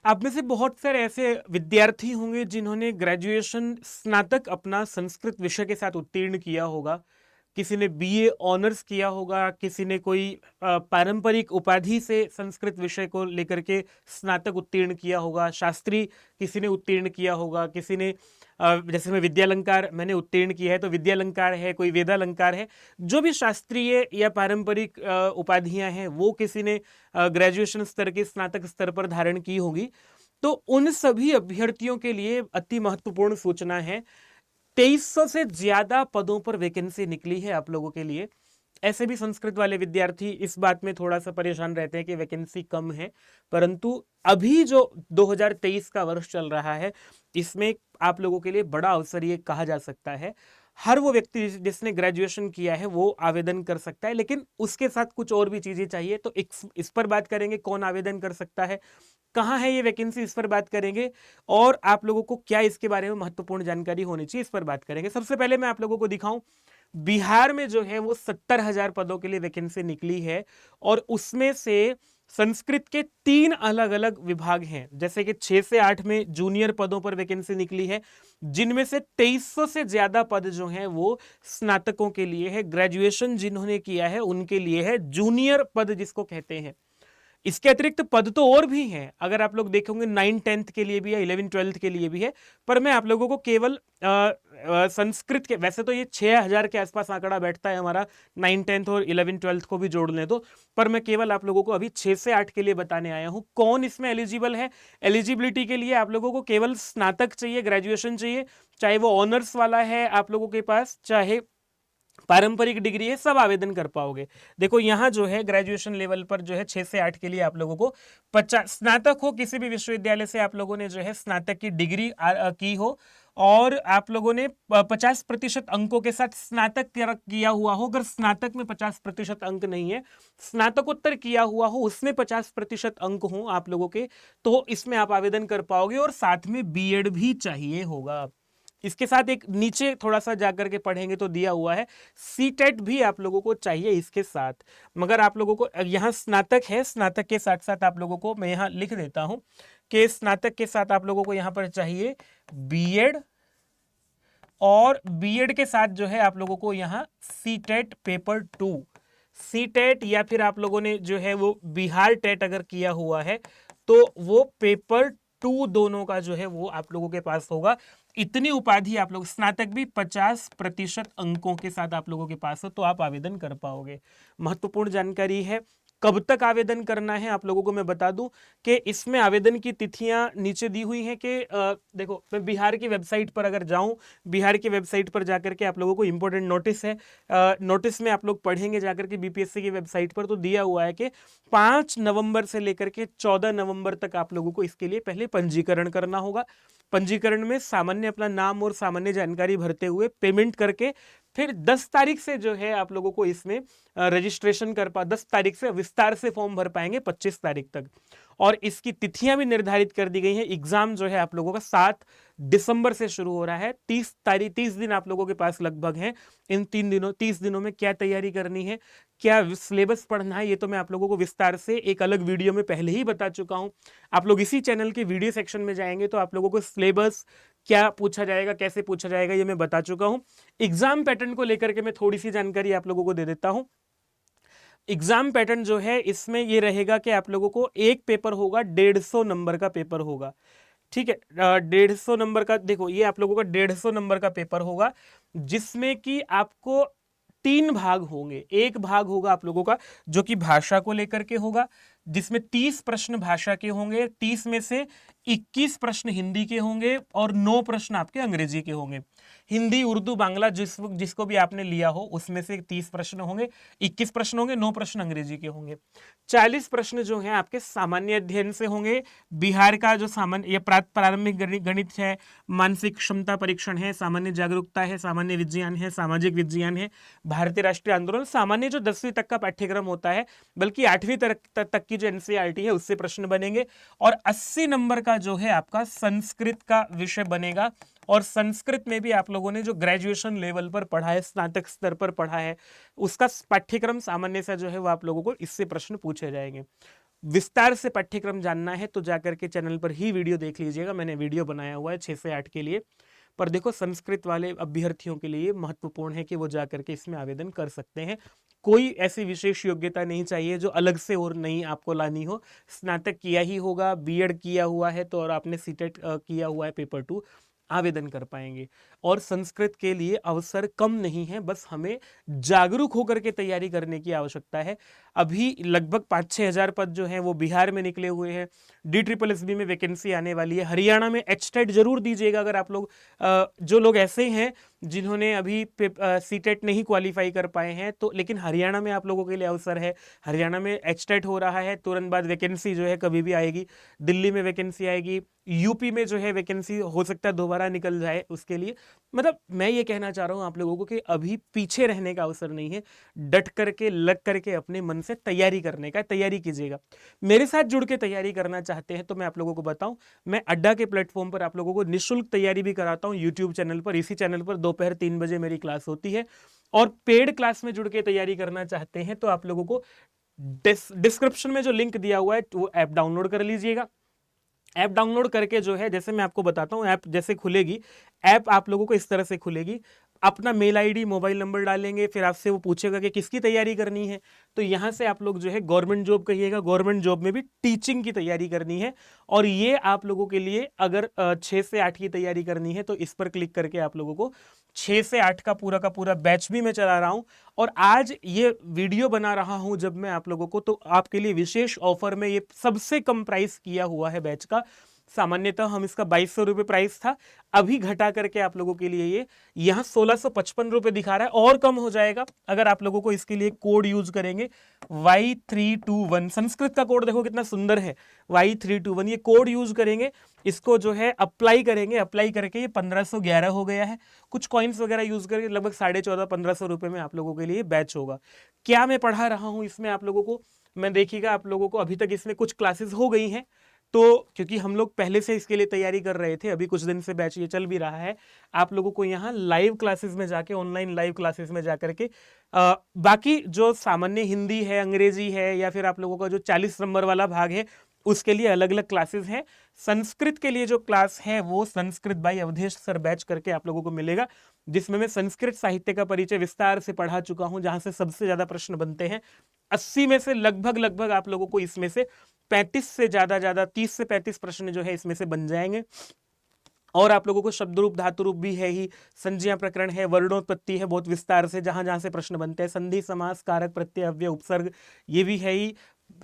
आप में से बहुत सारे ऐसे विद्यार्थी होंगे जिन्होंने ग्रेजुएशन स्नातक अपना संस्कृत विषय के साथ उत्तीर्ण किया होगा। किसी ने बीए ऑनर्स किया होगा, किसी ने कोई पारंपरिक उपाधि से संस्कृत विषय को लेकर के स्नातक उत्तीर्ण किया होगा, शास्त्री किसी ने उत्तीर्ण किया होगा, किसी ने जैसे मैं विद्यालंकार मैंने उत्तीर्ण किया है तो विद्यालंकार है, कोई वेदालंकार है। जो भी शास्त्रीय या पारंपरिक उपाधियां हैं वो किसी ने ग्रेजुएशन स्तर के स्नातक स्तर पर धारण की होगी। तो उन सभी अभ्यर्थियों के लिए अति महत्वपूर्ण सूचना है। 2300 से ज्यादा पदों पर वैकेंसी निकली है आप लोगों के लिए। ऐसे भी संस्कृत वाले विद्यार्थी इस बात में थोड़ा सा परेशान रहते हैं कि वैकेंसी कम है, परंतु अभी जो 2023 का वर्ष चल रहा है इसमें आप लोगों के लिए बड़ा अवसर ये कहा जा सकता है। हर वो व्यक्ति जिसने ग्रेजुएशन किया है वो आवेदन कर सकता है, लेकिन उसके साथ कुछ और भी चीजें चाहिए। तो इस पर बात करेंगे, कौन आवेदन कर सकता है, कहाँ है ये वैकेंसी, इस पर बात करेंगे। और आप लोगों को क्या इसके बारे में महत्वपूर्ण जानकारी होनी चाहिए, इस पर बात करेंगे। सबसे पहले मैं आप लोगों को दिखाऊं, बिहार में जो है वो 70,000 पदों के लिए वैकेंसी निकली है और उसमें से संस्कृत के 3 अलग अलग विभाग हैं। जैसे कि 6 से 8 में जूनियर पदों पर वैकेंसी निकली है, जिनमें से 2300 से ज्यादा पद जो हैं वो स्नातकों के लिए है। ग्रेजुएशन जिन्होंने किया है उनके लिए है, जूनियर पद जिसको कहते हैं। इसके अतिरिक्त पद तो और भी हैं, अगर आप लोग देखोगे 9th-10th के लिए भी है, 11th-12th के लिए भी है। पर मैं आप लोगों को केवल संस्कृत के, वैसे तो ये 6000 के आसपास आंकड़ा बैठता है हमारा, 9th-10th और 11th-12th को भी जोड़ लें तो, पर मैं केवल आप लोगों को अभी 6 से 8 के लिए बताने आया हूं। कौन इसमें एलिजिबल है? एलिजिबिलिटी के लिए आप लोगों को केवल स्नातक चाहिए, ग्रेजुएशन चाहिए, चाहे वो ऑनर्स वाला है आप लोगों के पास, चाहे पारंपरिक डिग्री है, सब आवेदन कर पाओगे। देखो यहाँ जो है ग्रेजुएशन लेवल पर जो है 6 से 8 के लिए आप लोगों को 50, स्नातक हो किसी भी विश्वविद्यालय से, आप लोगों ने जो है स्नातक की डिग्री की हो और आप लोगों ने 50% अंकों के साथ स्नातक किया हुआ हो। अगर स्नातक में 50% अंक नहीं है, स्नातकोत्तर किया हुआ हो उसमें 50% अंक हो आप लोगों के, तो इसमें आप आवेदन कर पाओगे। और साथ में बीएड भी चाहिए होगा। इसके साथ एक नीचे थोड़ा सा जाकर के पढ़ेंगे तो दिया हुआ है सीटेट भी आप लोगों को चाहिए इसके साथ। मगर आप लोगों को यहाँ स्नातक है, स्नातक के साथ साथ आप लोगों को मैं यहाँ लिख देता हूं कि स्नातक के साथ आप लोगों को यहाँ पर चाहिए बीएड, और बीएड के साथ जो है आप लोगों को यहाँ सीटेट पेपर 2, सीटेट या फिर आप लोगों ने जो है वो बिहार टेट अगर किया हुआ है तो वो पेपर 2 दोनों का जो है वो आप लोगों के पास होगा। इतनी उपाधि आप लोग, स्नातक भी 50% अंकों के साथ आप लोगों के पास हो तो आप आवेदन कर पाओगे। महत्वपूर्ण जानकारी है। कब तक आवेदन करना है आप लोगों को मैं बता दूं कि इसमें आवेदन की तिथियां नीचे दी हुई हैं कि देखो मैं बिहार की वेबसाइट पर अगर जाऊं, बिहार की वेबसाइट पर जाकर के आप लोगों को इंपॉर्टेंट नोटिस है, नोटिस में आप लोग पढ़ेंगे जाकर के बीपीएससी की वेबसाइट पर, तो दिया हुआ है कि 5 नवंबर से लेकर के 14 नवंबर तक आप लोगों को इसके लिए पहले पंजीकरण करना होगा। पंजीकरण में सामान्य अपना नाम और सामान्य जानकारी भरते हुए पेमेंट करके फिर 10 तारीख से जो है आप लोगों को इसमें रजिस्ट्रेशन 10 तारीख से विस्तार से फॉर्म भर पाएंगे 25 तारीख तक। और इसकी तिथियां भी निर्धारित कर दी गई हैं। एग्जाम जो है आप लोगों का 7 दिसंबर से शुरू हो रहा है। 30 दिन आप लोगों के पास लगभग हैं। इन 30 दिनों में क्या तैयारी करनी है, क्या सिलेबस पढ़ना है, ये तो मैं आप लोगों को विस्तार से एक अलग वीडियो में पहले ही बता चुका हूं। आप लोग इसी चैनल के वीडियो सेक्शन में जाएंगे तो आप लोगों को सिलेबस क्या पूछा जाएगा, कैसे पूछा जाएगा, ये मैं बता चुका हूं। एग्जाम पैटर्न को लेकर के मैं थोड़ी सी जानकारी आप लोगों को दे देता हूं। एग्जाम पैटर्न जो है इसमें ये रहेगा कि आप लोगों को एक पेपर होगा, 150 नंबर का पेपर होगा। ठीक है, 150 नंबर का, देखो ये आप लोगों का 150 नंबर का पेपर होगा, जिसमें कि आपको 3 भाग होंगे। एक भाग होगा आप लोगों का जो कि भाषा को लेकर के होगा, जिसमें 30 प्रश्न भाषा के होंगे, 30 में से 21 प्रश्न हिंदी के होंगे और 9 प्रश्न आपके अंग्रेजी के होंगे। हिंदी, उर्दू, बांग्ला जिसको भी आपने लिया हो उसमें से 30 प्रश्न होंगे, 21 प्रश्न होंगे, 9 प्रश्न अंग्रेजी के होंगे। 40 प्रश्न जो हैं आपके सामान्य अध्ययन से होंगे। बिहार का जो सामान्य या प्रारंभिक गणित है, मानसिक क्षमता परीक्षण है, सामान्य जागरूकता है, सामान्य विज्ञान है, सामाजिक विज्ञान है, भारतीय राष्ट्रीय आंदोलन, सामान्य जो 10वीं तक का पाठ्यक्रम होता है, बल्कि 8वीं तक की जो एनसीईआरटी है उससे प्रश्न बनेंगे। और 80 नंबर का जो है आपका संस्कृत का विषय बनेगा। और संस्कृत में भी आप लोगों ने जो ग्रेजुएशन लेवल पर पढ़ा है, स्नातक स्तर पर पढ़ा है, उसका पाठ्यक्रम सामान्य सा जो है वो आप लोगों को इससे प्रश्न पूछे जाएंगे। विस्तार से पाठ्यक्रम जानना है तो जाकर के चैनल पर ही वीडियो देख लीजिएगा, मैंने वीडियो बनाया हुआ है 6 से 8 के लिए। पर देखो संस्कृत वाले अभ्यर्थियों के लिए महत्वपूर्ण है कि वो जाकर के इसमें आवेदन कर सकते हैं। कोई ऐसी विशेष योग्यता नहीं चाहिए जो अलग से और नहीं आपको लानी हो। स्नातक किया ही होगा, बीएड किया हुआ है तो, और आपने सीटेट किया हुआ है पेपर 2, आवेदन कर पाएंगे। और संस्कृत के लिए अवसर कम नहीं है, बस हमें जागरूक होकर के तैयारी करने की आवश्यकता है। अभी लगभग 5-6 हज़ार पद जो हैं वो बिहार में निकले हुए हैं। DSSB में वैकेंसी आने वाली है। हरियाणा में HTET जरूर दीजिएगा अगर आप लोग, जो लोग ऐसे हैं जिन्होंने अभी सीटेट नहीं क्वालिफाई कर पाए हैं तो, लेकिन हरियाणा में आप लोगों के लिए अवसर है। हरियाणा में HTET हो रहा है, तुरंत बाद वैकेंसी जो है कभी भी आएगी। दिल्ली में वैकेंसी आएगी, यूपी में जो है वैकेंसी हो सकता है दोबारा निकल जाए उसके लिए। मतलब मैं ये कहना चाह रहा हूँ आप लोगों को कि अभी पीछे रहने का अवसर नहीं है, डट करके लग करके अपने मन से तैयारी करने का, तैयारी कीजिएगा। मेरे साथ जुड़ के तैयारी करना चाहते हैं तो मैं आप लोगों को बताऊं, मैं अड्डा के प्लेटफॉर्म पर आप लोगों को निःशुल्क तैयारी भी कराता हूं यूट्यूब चैनल पर। इसी चैनल पर दोपहर 3 बजे मेरी क्लास होती है। और पेड क्लास में जुड़ के तैयारी करना चाहते हैं तो आप लोगों को डिस्क्रिप्शन में जो लिंक दिया हुआ है वो ऐप डाउनलोड कर लीजिएगा। ऐप डाउनलोड करके जो है, जैसे मैं आपको बताता हूं, ऐप जैसे खुलेगी, ऐप आप लोगों को इस तरह से खुलेगी। अपना मेल आईडी, मोबाइल नंबर डालेंगे, फिर आपसे वो पूछेगा कि किसकी तैयारी करनी है। तो यहाँ से आप लोग जो है गवर्नमेंट जॉब कहिएगा, गवर्नमेंट जॉब में भी टीचिंग की तैयारी करनी है। और ये आप लोगों के लिए अगर 6 से 8 की तैयारी करनी है तो इस पर क्लिक करके आप लोगों को 6 से 8 का पूरा बैच भी मैं चला रहा हूं। और आज ये वीडियो बना रहा हूं जब मैं आप लोगों को, तो आपके लिए विशेष ऑफर में ये सबसे कम प्राइस किया हुआ है बैच का। सामान्यतः हम इसका 2200 रुपये प्राइस था, अभी घटा करके आप लोगों के लिए ये यहाँ 1655 रुपये दिखा रहा है, और कम हो जाएगा अगर आप लोगों को इसके लिए कोड यूज करेंगे Y321। संस्कृत का कोड देखो कितना सुंदर है, Y321। ये कोड यूज करेंगे, इसको जो है अप्लाई करेंगे, अप्लाई करके ये 1511 हो गया है। कुछ कॉइन्स वगैरह यूज करके लगभग 1450-1500 रुपये में आप लोगों के लिए बैच होगा। क्या मैं पढ़ा रहा हूँ इसमें आप लोगों को, मैं देखिएगा आप लोगों को अभी तक इसमें कुछ क्लासेस हो गई हैं, तो क्योंकि हम लोग पहले से इसके लिए तैयारी कर रहे थे, अभी कुछ दिन से बैच ये चल भी रहा है। आप लोगों को यहाँ लाइव क्लासेस में जाके, ऑनलाइन लाइव क्लासेस में जाकर के बाकी जो सामान्य हिंदी है, अंग्रेजी है, या फिर आप लोगों का जो 40 नंबर वाला भाग है उसके लिए अलग अलग क्लासेस हैं। संस्कृत के लिए जो क्लास है वो Sanskrit by Avdhesh sir batch करके आप लोगों को मिलेगा, जिसमें मैं संस्कृत साहित्य का परिचय विस्तार से पढ़ा चुका हूं, जहां से सबसे ज्यादा प्रश्न बनते हैं। 80 में से लगभग आप लोगों को इसमें से 35 से ज्यादा 30 से 35 प्रश्न जो है इसमें से बन जाएंगे। और आप लोगों को शब्द रूप, धातु रूप भी है ही, संज्ञा प्रकरण है, वर्णोत्पत्ति है बहुत विस्तार से, जहां जहां से प्रश्न बनते हैं, संधि, समास, कारक, प्रत्यय, अव्यय, उपसर्ग, ये भी है ही।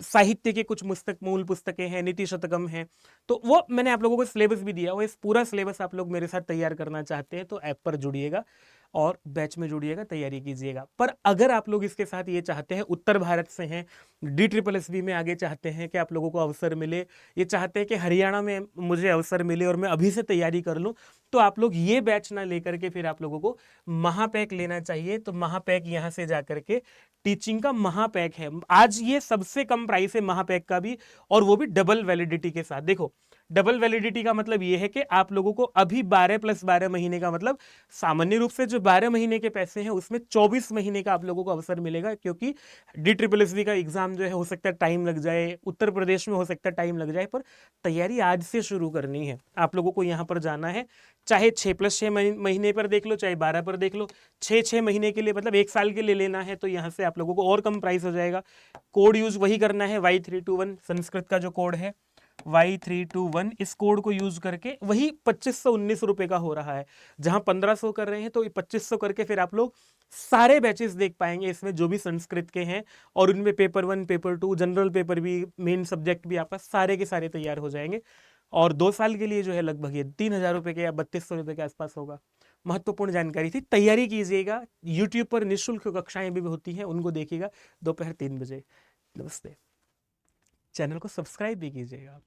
साहित्य के कुछ मूल पुस्तकें हैं, नीति शतकम है, तो वो मैंने आप लोगों को सिलेबस भी दिया। वो इस पूरा सिलेबस आप लोग मेरे साथ तैयार करना चाहते हैं तो ऐप पर जुड़िएगा और बैच में जुड़िएगा, तैयारी कीजिएगा। पर अगर आप लोग इसके साथ ये चाहते हैं, उत्तर भारत से हैं, DSSB में आगे चाहते हैं कि आप लोगों को अवसर मिले, ये चाहते हैं कि हरियाणा में मुझे अवसर मिले और मैं अभी से तैयारी कर लूँ, तो आप लोग ये बैच ना लेकर के फिर आप लोगों को महापैक लेना चाहिए। तो महापैक यहाँ से जाकर के टीचिंग का महापैक है, आज ये सबसे कम प्राइस है महापैक का भी, और वो भी डबल वैलिडिटी के साथ। देखो डबल वैलिडिटी का मतलब ये है कि आप लोगों को अभी 12 + 12 महीने का, मतलब सामान्य रूप से जो 12 महीने के पैसे हैं उसमें 24 महीने का आप लोगों को अवसर मिलेगा, क्योंकि DSSB का एग्जाम जो है हो सकता है टाइम लग जाए, उत्तर प्रदेश में हो सकता है टाइम लग जाए, पर तैयारी आज से शुरू करनी है। आप लोगों को यहाँ पर जाना है, चाहे 6 + 6 महीने पर देख लो, चाहे 12 पर देख लो, 6 महीने के लिए मतलब 1 साल के लिए लेना है तो यहाँ से आप लोगों को और कम प्राइस हो जाएगा। कोड यूज वही करना है, Y321 संस्कृत का जो कोड है Y321, इस कोड को यूज करके वही 2519 रुपए का हो रहा है। जहां 1500 कर रहे हैं तो 2500 करके फिर आप लोग सारे बैचेस देख पाएंगे इसमें, जो भी संस्कृत के हैं, और उनमें पेपर 1, पेपर 2, जनरल पेपर भी, मेन सब्जेक्ट भी आपका सारे के सारे तैयार हो जाएंगे। और 2 साल के लिए जो है लगभग ये 3000 रुपए के या 3200 रुपए के आसपास होगा। महत्वपूर्ण जानकारी थी, तैयारी कीजिएगा। यूट्यूब पर निःशुल्क कक्षाएं भी होती हैं, उनको देखिएगा दोपहर 3 बजे। नमस्ते। चैनल को सब्सक्राइब भी कीजिएगा।